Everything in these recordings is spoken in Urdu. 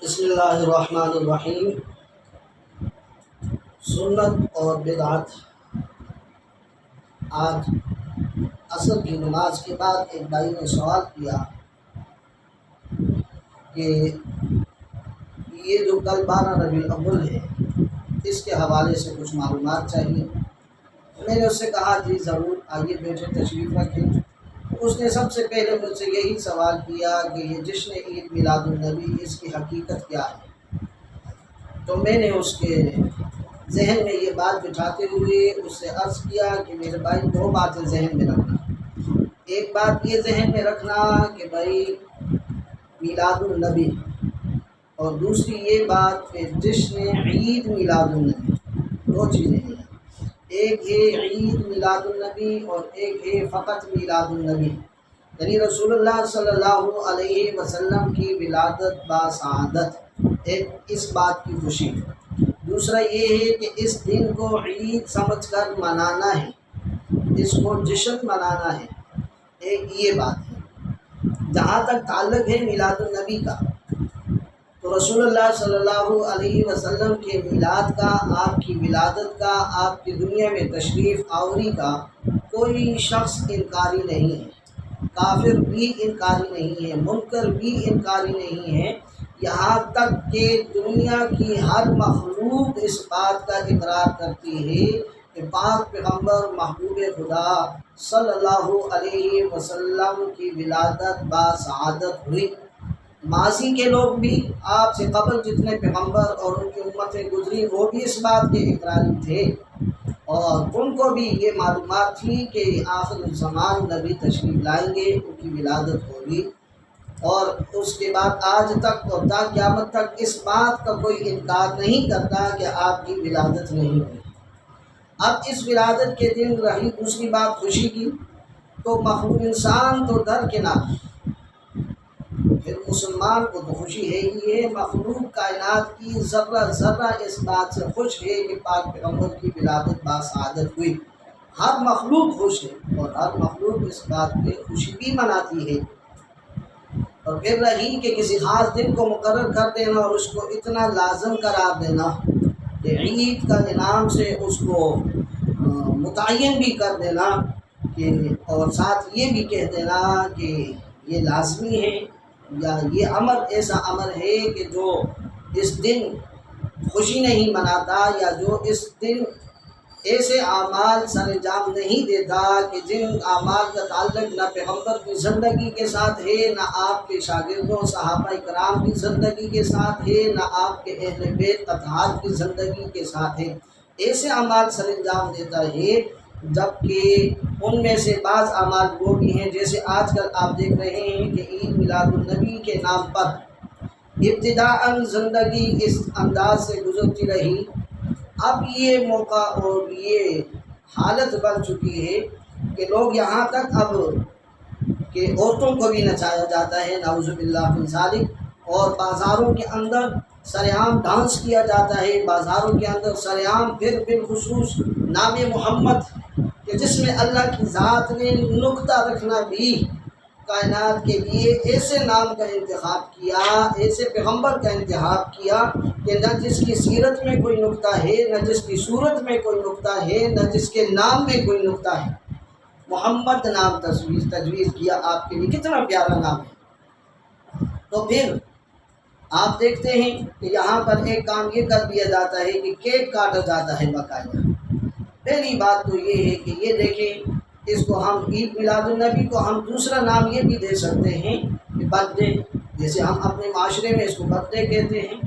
بسم اللہ الرحمن الرحیم۔ سنت اور بدعت۔ آج عصر کی نماز کے بعد ایک بھائی نے سوال کیا کہ یہ جو کل 12 ربیع الاول ہے اس کے حوالے سے کچھ معلومات چاہیے۔ میں نے اس سے کہا جی ضرور، آئیے بیٹھے، تشریف رکھیں۔ اس نے سب سے پہلے مجھ سے یہی سوال کیا کہ یہ جشن عید میلاد النبی اس کی حقیقت کیا ہے۔ تو میں نے اس کے ذہن میں یہ بات بٹھاتے ہوئے اس سے عرض کیا کہ میرے بھائی دو باتیں ذہن میں رکھنا۔ ایک بات یہ ذہن میں رکھنا کہ بھائی میلاد النبی، اور دوسری یہ بات کہ جشن عید میلاد النبی دو چیزیں ہیں۔ ایک ہے عید میلاد النبی اور ایک ہے فقط میلاد النبی، یعنی رسول اللہ صلی اللہ علیہ وسلم کی ولادت باسعادت، ایک اس بات کی خوشی۔ دوسرا یہ ہے کہ اس دن کو عید سمجھ کر منانا ہے، اس کو جشن منانا ہے، ایک یہ بات ہے۔ جہاں تک تعلق ہے میلاد النبی کا، تو رسول اللہ صلی اللہ علیہ وسلم کے میلاد کا، آپ کی ولادت کا، آپ کی دنیا میں تشریف آوری کا کوئی شخص انکاری نہیں ہے، کافر بھی انکاری نہیں ہے، منکر بھی انکاری نہیں ہے، یہاں تک کہ دنیا کی ہر مخلوق اس بات کا اقرار کرتی ہے کہ پاک پیغمبر محبوب خدا صلی اللہ علیہ وسلم کی ولادت باسعادت ہوئی۔ ماضی کے لوگ بھی، آپ سے قبل جتنے پیغمبر اور ان کی امتیں گزری، وہ بھی اس بات کے اقراری تھے، اور ان کو بھی یہ معلومات تھی کہ آخر الزمان نبی تشریف لائیں گے، ان کی ولادت ہوگی، اور اس کے بعد آج تک اور تا قیامت تک اس بات کا کوئی انکار نہیں کرتا کہ آپ کی ولادت نہیں ہوئی۔ اب اس ولادت کے دن رہی دوسری بات خوشی کی، تو مخلوق انسان تو درکنار، پھر مسلمان کو تو خوشی ہے ہی ہے، مخلوق کائنات کی ذرہ ذرہ اس بات سے خوش ہے کہ پاک پیغمبر کی ولادت باسعادت ہوئی۔ ہر مخلوق خوش ہے اور ہر مخلوق اس بات پہ خوشی بھی مناتی ہے۔ اور پھر رہی کہ کسی خاص دن کو مقرر کر دینا اور اس کو اتنا لازم قرار دینا کہ عید کا انعام سے اس کو متعین بھی کر دینا، کہ اور ساتھ یہ بھی کہہ دینا کہ یہ لازمی ہے، یا یہ امر ایسا امر ہے کہ جو اس دن خوشی نہیں مناتا، یا جو اس دن ایسے اعمال سر انجام نہیں دیتا کہ جن اعمال کا تعلق نہ پیغمبر کی زندگی کے ساتھ ہے، نہ آپ کے شاگردوں صحابہ کرام کی زندگی کے ساتھ ہے، نہ آپ کے اہل بیت اطہار کی زندگی کے ساتھ ہے، ایسے اعمال سر انجام دیتا ہے۔ جبکہ ان میں سے بعض اعمال وہ بھی ہیں، جیسے آج کل آپ دیکھ رہے ہیں کہ عید میلاد النبی کے نام پر ابتداءً زندگی اس انداز سے گزرتی رہی، اب یہ موقع اور یہ حالت بن چکی ہے کہ لوگ یہاں تک اب کہ عورتوں کو بھی نچایا جاتا ہے، نعوذ باللہ من ذالک، اور بازاروں کے اندر سرعام ڈانس کیا جاتا ہے، بازاروں کے اندر سرعام، پھر بالخصوص نام محمد کہ جس میں اللہ کی ذات نے نقطہ رکھنا بھی کائنات کے لیے ایسے نام کا انتخاب کیا، ایسے پیغمبر کا انتخاب کیا کہ نہ جس کی سیرت میں کوئی نقطہ ہے، نہ جس کی صورت میں کوئی نقطہ ہے، نہ جس کے نام میں کوئی نقطہ ہے، محمد نام تجویز کیا آپ کے لیے، کتنا پیارا نام ہے۔ تو پھر آپ دیکھتے ہیں کہ یہاں پر ایک کام یہ کر دیا جاتا ہے کہ کیک کاٹا جاتا ہے باقاعدہ۔ پہلی بات تو یہ ہے کہ یہ دیکھیں، اس کو ہم عید میلاد النبی کو ہم دوسرا نام یہ بھی دے سکتے ہیں کہ برتھ ڈے، جیسے ہم اپنے معاشرے میں اس کو برتھ ڈے کہتے ہیں،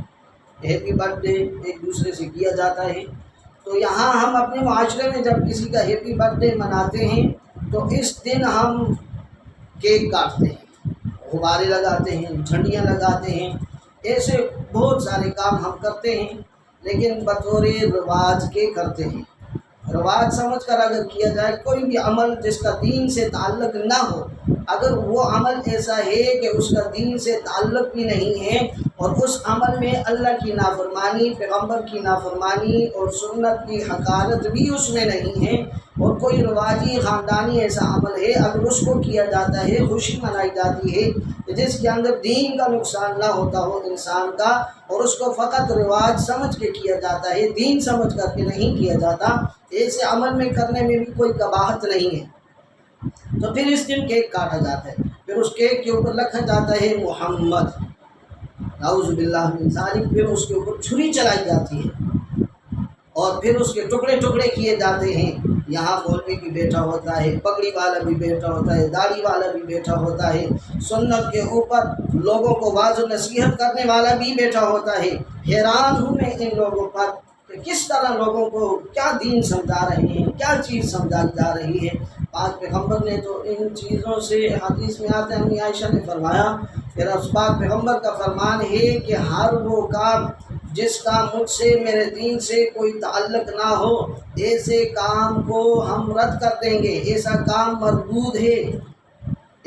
ہیپی برتھ ڈے ایک دوسرے سے کیا جاتا ہے۔ تو یہاں ہم اپنے معاشرے میں جب کسی کا ہیپی برتھ ڈے مناتے ہیں تو اس دن ہم کیک کاٹتے ہیں، غبارے لگاتے ہیں، جھنڈیاں لگاتے ہیں، ایسے بہت سارے کام ہم کرتے ہیں، لیکن بطور رواج کے کرتے ہیں۔ رواج سمجھ کر اگر کیا جائے کوئی بھی عمل جس کا دین سے تعلق نہ ہو، اگر وہ عمل ایسا ہے کہ اس کا دین سے تعلق بھی نہیں ہے اور اس عمل میں اللہ کی نافرمانی، پیغمبر کی نافرمانی اور سنت کی حقارت بھی اس میں نہیں ہے، اور کوئی رواجی خاندانی ایسا عمل ہے اگر اس کو کیا جاتا ہے، خوشی منائی جاتی ہے جس کے اندر دین کا نقصان نہ ہوتا ہو انسان کا، اور اس کو فقط رواج سمجھ کے کیا جاتا ہے، دین سمجھ کر کے نہیں کیا جاتا، ایسے عمل میں کرنے میں بھی کوئی قباحت نہیں ہے، تو پھر اس دن کیک کاٹا جاتا ہے، پھر اس کیک کے اوپر لکھا جاتا ہے محمد، نعوذ باللہ من ذالک، پھر اس کے اوپر چھری چلائی جاتی ہے اور پھر اس کے ٹکڑے ٹکڑے کیے جاتے ہیں۔ یہاں مولوی بھی بیٹھا ہوتا ہے، پگڑی والا بھی بیٹھا ہوتا ہے، داڑھی والا بھی بیٹھا ہوتا ہے، سنت کے اوپر لوگوں کو واعظ و نصیحت کرنے والا بھی بیٹھا ہوتا ہے۔ حیران ہوں میں ان لوگوں پر کہ کس طرح لوگوں کو کیا دین سمجھا رہے ہیں، کیا چیز سمجھائی جا رہی ہے۔ پاک پیغمبر نے تو ان چیزوں سے، حدیث میں آتے ہیں، امی عائشہ نے فرمایا کہ پاک پیغمبر کا فرمان ہے کہ ہر وہ کام جس کا مجھ سے، میرے دین سے کوئی تعلق نہ ہو، ایسے کام کو ہم رد کر دیں گے، ایسا کام مردود ہے،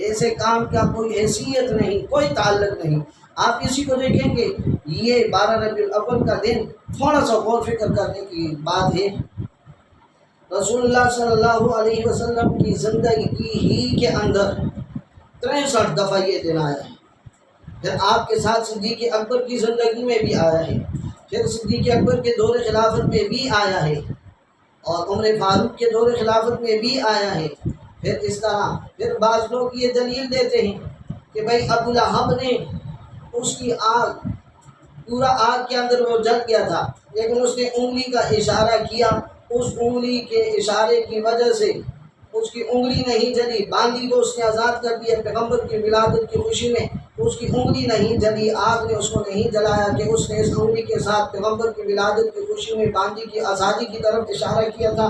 ایسے کام کا کوئی حیثیت نہیں، کوئی تعلق نہیں۔ آپ کسی کو دیکھیں گے، یہ 12 ربیع الاول کا دن تھوڑا سا غور فکر کرنے کی بات ہے۔ رسول اللہ صلی اللہ علیہ وسلم کی زندگی ہی کے اندر 63 دفعہ یہ دن آیا ہے، پھر آپ کے ساتھ صدیق اکبر کی زندگی میں بھی آیا ہے، پھر صدیق اکبر کے دور خلافت میں بھی آیا ہے، اور عمر فاروق کے دور خلافت میں بھی آیا ہے۔ پھر اس طرح پھر بعض لوگ یہ دلیل دیتے ہیں کہ بھائی ابو لہب نے اس کی آگ، پورا آگ کے اندر وہ جل گیا تھا، لیکن اس نے انگلی کا اشارہ کیا، اس انگلی کے اشارے کی وجہ سے اس کی انگلی نہیں جلی، باندی کو اس نے آزاد کر دیا پیغمبر کی ولادت کی خوشی میں، اس کی انگلی نہیں جلی، آگ نے اس کو نہیں جلایا کہ اس نے اس انگلی کے ساتھ پیغمبر کی ولادت کی خوشی میں باندی کی آزادی کی طرف اشارہ کیا تھا،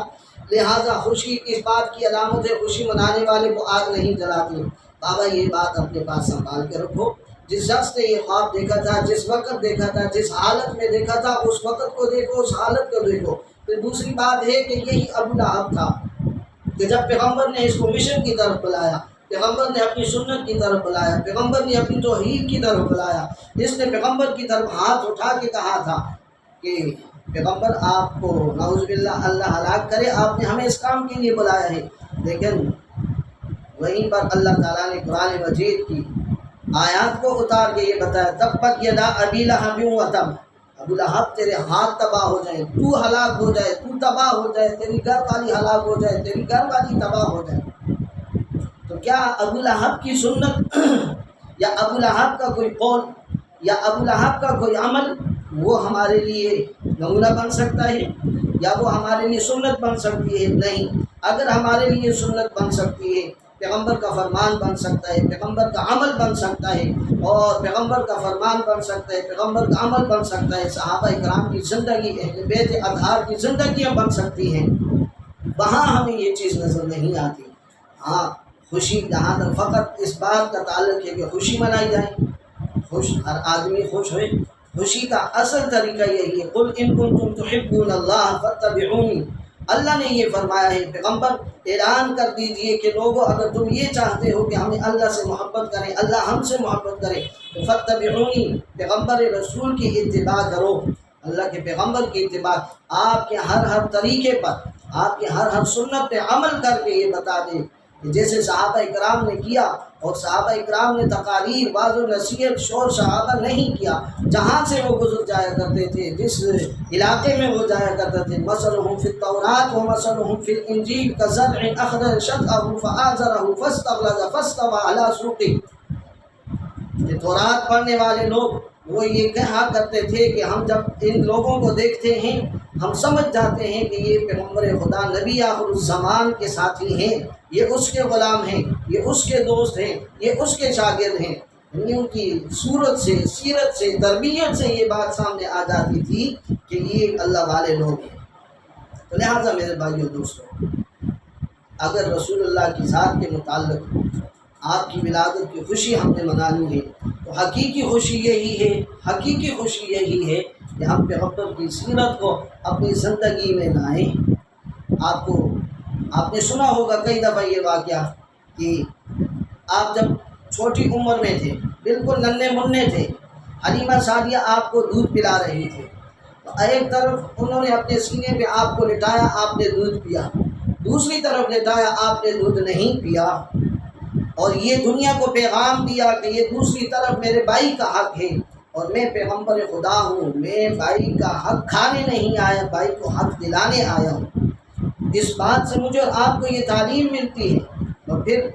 لہٰذا خوشی اس بات کی علامت ہے، خوشی منانے والے کو آگ نہیں جلاتی۔ بابا یہ بات اپنے پاس سنبھال کے رکھو، جس شخص نے یہ خواب دیکھا تھا، جس وقت دیکھا تھا، جس حالت میں دیکھا تھا، اس وقت کو دیکھو، اس حالت کو دیکھو۔ پھر دوسری بات ہے کہ یہی ابو لہب تھا کہ جب پیغمبر نے اس کو مشن کی طرف بلایا، پیغمبر نے اپنی سنت کی طرف بلایا، پیغمبر نے اپنی توحید کی طرف بلایا، اس نے پیغمبر کی طرف ہاتھ اٹھا کے کہا تھا کہ پیغمبر آپ کو نعوذ باللہ اللہ ہلاک کرے، آپ نے ہمیں اس کام کے لیے بلایا ہے، لیکن وہیں پر اللہ تعالیٰ نے قرآن مجید کی آیات کو اتار کے یہ بتایا، تبت یدا ابی لہب وتب، ابو لہب تیرے ہاتھ تباہ ہو جائیں، تو ہلاک ہو جائے، تو تباہ ہو جائے، تیری گھر والی ہلاک ہو جائے، تیری گھر والی تباہ ہو جائے۔ تو کیا ابو لہب کی سنت یا ابو لہب کا کوئی قول یا ابو لہب کا کوئی عمل وہ ہمارے لیے نمونہ بن سکتا ہے یا وہ ہمارے لیے سنت بن سکتی ہے؟ نہیں۔ اگر ہمارے لیے سنت بن سکتی ہے، پیغمبر کا فرمان بن سکتا ہے، پیغمبر کا عمل بن سکتا ہے، اور پیغمبر کا فرمان بن سکتا ہے، پیغمبر کا عمل بن سکتا ہے، صحابہ کرام کی زندگی، اہل بیت اطہار کی زندگیاں بن سکتی ہیں، وہاں ہمیں یہ چیز نظر نہیں آتی۔ ہاں، خوشی جہاں تک فقط اس بات کا تعلق ہے کہ خوشی منائی جائے، ہر آدمی خوش ہوئے، خوشی کا اصل طریقہ یہی ہے، قل ان کنتم تحبون اللہ فاتبعونی، اللہ نے یہ فرمایا ہے، پیغمبر اعلان کر دیجئے کہ لوگوں اگر تم یہ چاہتے ہو کہ ہمیں اللہ سے محبت کریں، اللہ ہم سے محبت کرے، تو فاتبعونی، پیغمبر رسول کی اتباع کرو، اللہ کے پیغمبر کی اتباع، آپ کے ہر طریقے پر، آپ کے ہر سنت پہ عمل کر کے یہ بتا دے کہ جیسے صحابہ اکرام نے کیا، اور صحابہ اکرام نے تقاریر، واعظ و نصیحت، شور شعابہ نہیں کیا، جہاں سے وہ گزر جایا کرتے تھے، جس علاقے میں وہ جایا کرتے تھے، مثلهم فی التوراۃ ومثلهم فی الانجیل کزرع اخضر شطأه فآزره فاستغلظ فاستوى علی سوقه۔ یہ تورات پڑھنے والے لوگ وہ یہ کہا کرتے تھے کہ ہم جب ان لوگوں کو دیکھتے ہیں ہم سمجھ جاتے ہیں کہ یہ پیغمبر خدا نبی آخر الزمان کے ساتھی ہیں، یہ اس کے غلام ہیں، یہ اس کے دوست ہیں، یہ اس کے شاگرد ہیں، یعنی ان کی صورت سے، سیرت سے، تربیت سے یہ بات سامنے آ جاتی تھی کہ یہ اللہ والے لوگ ہیں۔ تو لہٰذا میرے بھائیو دوستو، اگر رسول اللہ کی ذات کے متعلق آپ کی ولادت کی خوشی ہم نے منانی ہے تو حقیقی خوشی یہی ہے، حقیقی خوشی یہی ہے کہ ہم پیغمبر کی سیرت کو اپنی زندگی میں لائیں۔ آپ نے سنا ہوگا کئی دفعہ یہ واقعہ کہ آپ جب چھوٹی عمر میں تھے، بالکل ننھے منھے تھے، حلیمہ سعدیہ آپ کو دودھ پلا رہی تھی، تو ایک طرف انہوں نے اپنے سینے پہ آپ کو لٹایا، آپ نے دودھ پیا، دوسری طرف لٹایا آپ نے دودھ نہیں پیا، اور یہ دنیا کو پیغام دیا کہ یہ دوسری طرف میرے بھائی کا حق ہے اور میں پیغمبر خدا ہوں، میں بھائی کا حق کھانے نہیں آیا، بھائی کو حق دلانے آیا ہوں۔ اس بات سے مجھے اور آپ کو یہ تعلیم ملتی ہے۔ اور پھر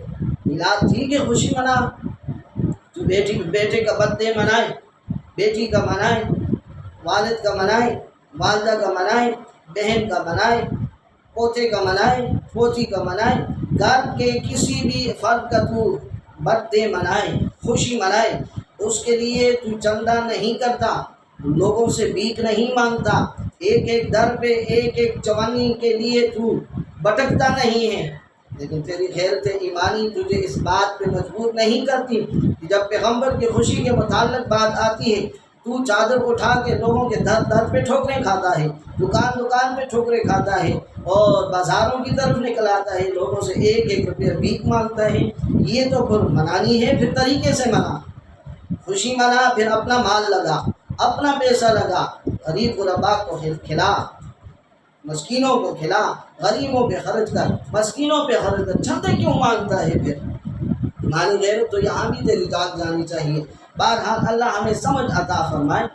میلاد ٹھیک ہے، خوشی منا، تو بیٹے کا برتھ ڈے منائے، بیٹی کا منائے، والد کا منائے، والدہ کا منائے، بہن کا منائے، پوتے کا منائے، پوتی کا منائے، گھر کے کسی بھی فرد کا تو برتھ ڈے منائے، خوشی منائے، اس کے لیے تو چندہ نہیں کرتا، لوگوں سے بھیک نہیں مانگتا، ایک ایک در پہ ایک ایک چوانی کے لیے تو بھٹکتا نہیں ہے، لیکن تیری غیرت ایمانی تجھے اس بات پہ مجبور نہیں کرتی کہ جب پیغمبر کی خوشی کے متعلق بات آتی ہے تو چادر اٹھا کے لوگوں کے در در پہ ٹھوکریں کھاتا ہے، دکان دکان پہ ٹھوکریں کھاتا ہے، اور بازاروں کی طرف نکل آتا ہے، لوگوں سے ایک ایک روپیہ بھیک مانگتا ہے۔ یہ تو پھر منانی ہے، پھر طریقے سے منا، خوشی منا، پھر اپنا مال لگا، اپنا پیسہ لگا، غریب غربا کو کھلا، مسکینوں کو کھلا، غریبوں پہ خرچ کر، مسکینوں پہ خرچ کر، چھتے کیوں مانگتا ہے پھر؟ مانی غیرت تو یہاں بھی تیری جاگ جانی چاہیے۔ بہرحال اللہ ہمیں سمجھ عطا فرمائے،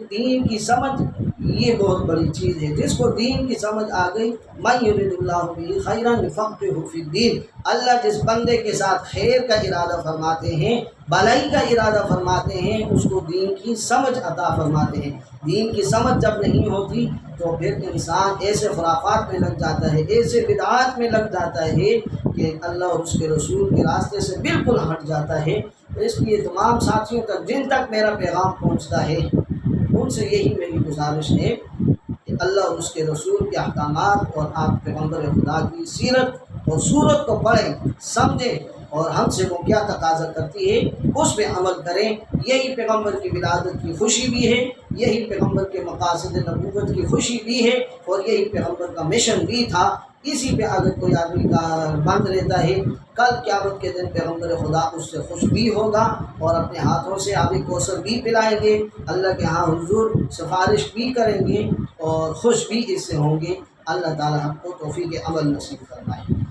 دین کی سمجھ یہ بہت بڑی چیز ہے، جس کو دین کی سمجھ آ گئی، من یرید اللہ بہ خیرا یفقہہ فی الدین، اللہ جس بندے کے ساتھ خیر کا ارادہ فرماتے ہیں، بھلائی کا ارادہ فرماتے ہیں، اس کو دین کی سمجھ عطا فرماتے ہیں۔ دین کی سمجھ جب نہیں ہوتی تو پھر انسان ایسے خرافات میں لگ جاتا ہے، ایسے بدعات میں لگ جاتا ہے کہ اللہ اور اس کے رسول کے راستے سے بالکل ہٹ جاتا ہے۔ اس لیے تمام ساتھیوں تک جن تک میرا پیغام پہنچتا ہے ان سے یہی میری گزارش ہے کہ اللہ اور اس کے رسول کے احکامات اور آپ پیغمبر خدا کی سیرت اور صورت کو پڑھیں، سمجھیں، اور ہم سے وہ کیا تقاضا کرتی ہے اس پہ عمل کریں۔ یہی پیغمبر کی ولادت کی خوشی بھی ہے، یہی پیغمبر کے مقاصد نبوت کی خوشی بھی ہے، اور یہی پیغمبر کا مشن بھی تھا۔ اسی پہ اگر کوئی آدمی کا بند رہتا ہے، کل قیامت کے دن پیغمبر خدا اس سے خوش بھی ہوگا اور اپنے ہاتھوں سے آب کوثر بھی پلائیں گے، اللہ کے ہاں حضور سفارش بھی کریں گے اور خوش بھی اس سے ہوں گے۔ اللہ تعالیٰ ہم کو توفیق عمل نصیب فرمائے۔